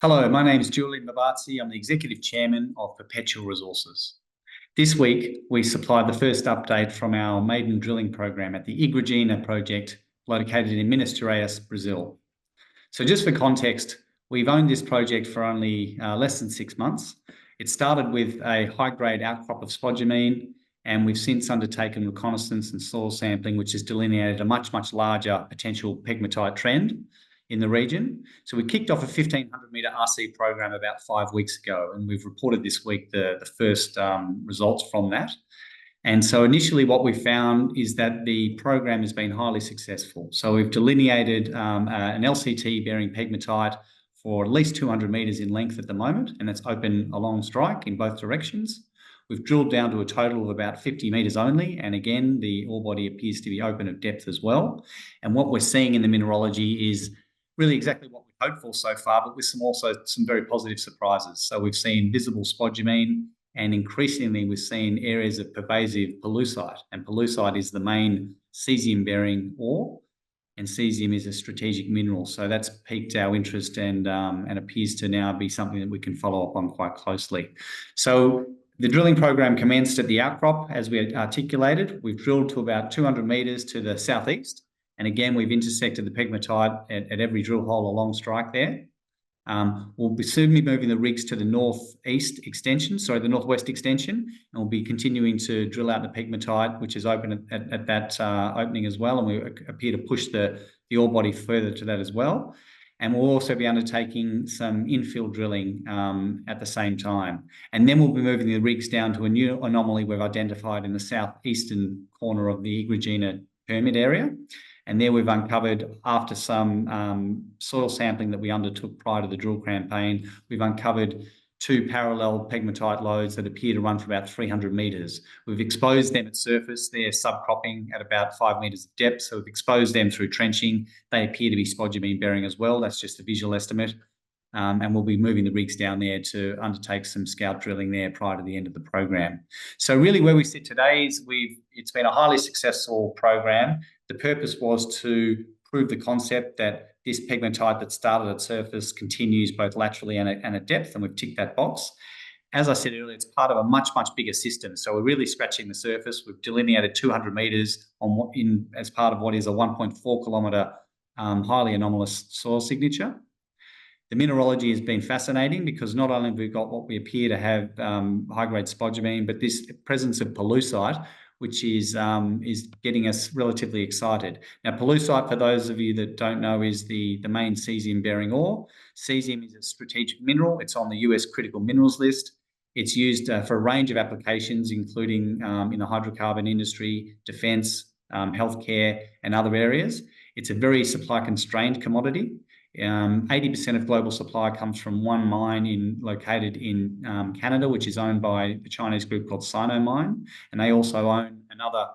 Hello, my name is Julian Babarczy. I'm the Executive Chairman of Perpetual Resources. This week, we supplied the first update from our maiden drilling program at the Igrejinha Project located in Minas Gerais, Brazil. So just for context, we've owned this project for only less than 6 months. It started with a high-grade outcrop of spodumene, and we've since undertaken reconnaissance and soil sampling, which has delineated a much larger potential pegmatite trend in the region. So we kicked off a 1,500-metre RC program about 5 weeks ago, and we've reported this week the first results from that. And so initially what we found is that the program has been highly successful. So we've delineated an LCT bearing pegmatite for at least 200 metres in length at the moment, and it's open along strike in both directions. We've drilled down to a total of about 50 metres only, and again, the ore body appears to be open at depth as well. And what we're seeing in the mineralogy is really exactly what we hoped for so far, but with some very positive surprises. So we've seen visible spodumene, and increasingly we've seen areas of pervasive pollucite, and pollucite is the main caesium-bearing ore, and caesium is a strategic mineral. So that's piqued our interest and appears to now be something that we can follow up on quite closely. So the drilling program commenced at the outcrop, as we articulated. We've drilled to about 200 metres to the southeast. And again, we've intersected the pegmatite at every drill hole along strike there. We'll soon be moving the rigs to the northwest extension, and we'll be continuing to drill out the pegmatite, which is open at that opening as well. And we appear to push the ore body further to that as well. And we'll also be undertaking some infill drilling at the same time. And then we'll be moving the rigs down to a new anomaly we've identified in the southeastern corner of the Igrejinha permit area. And there we've uncovered, after some soil sampling that we undertook prior to the drill campaign, we've uncovered 2 parallel pegmatite lodes that appear to run for about 300 metres. We've exposed them at surface. They're subcropping at about 5 metres of depth. So we've exposed them through trenching. They appear to be spodumene bearing as well. That's just a visual estimate. And we'll be moving the rigs down there to undertake some scout drilling there prior to the end of the program. So really where we sit today is it's been a highly successful program. The purpose was to prove the concept that this pegmatite that started at surface continues both laterally and at depth, and we've ticked that box. As I said earlier, it's part of a much bigger system. So we're really scratching the surface. We've delineated 200 metres as part of what is a 1.4 kilometre highly anomalous soil signature. The mineralogy has been fascinating because not only have we got what we appear to have high-grade spodumene, but this presence of pollucite, which is getting us relatively excited. Now, pollucite, for those of you that don't know, is the main caesium-bearing ore. Caesium is a strategic mineral. It's on the US critical minerals list. It's used for a range of applications, including in the hydrocarbon industry, defence, healthcare, and other areas. It's a very supply-constrained commodity. 80% of global supply comes from one mine located in Canada, which is owned by a Chinese group called Sinomine, and they also own another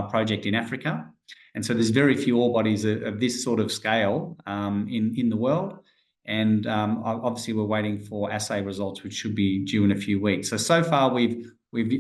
project in Africa. And so there's very few ore bodies of this sort of scale in the world. And obviously we're waiting for assay results, which should be due in a few weeks. So far we've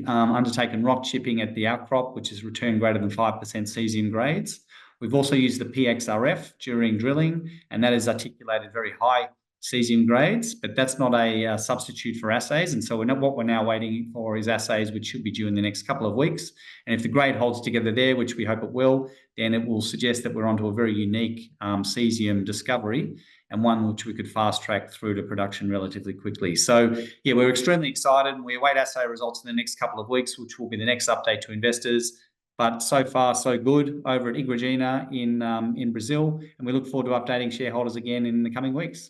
undertaken rock chipping at the outcrop, which has returned greater than 5% caesium grades. We've also used the PXRF during drilling, and that has articulated very high caesium grades, but that's not a substitute for assays. And so what we're now waiting for is assays, which should be due in the next couple of weeks. And if the grade holds together there, which we hope it will, then it will suggest that we're onto a very unique caesium discovery, and one which we could fast track through to production relatively quickly. So yeah, we're extremely excited, and we await assay results in the next couple of weeks, which will be the next update to investors. But so far, so good over at Igrejinha in Brazil, and we look forward to updating shareholders again in the coming weeks.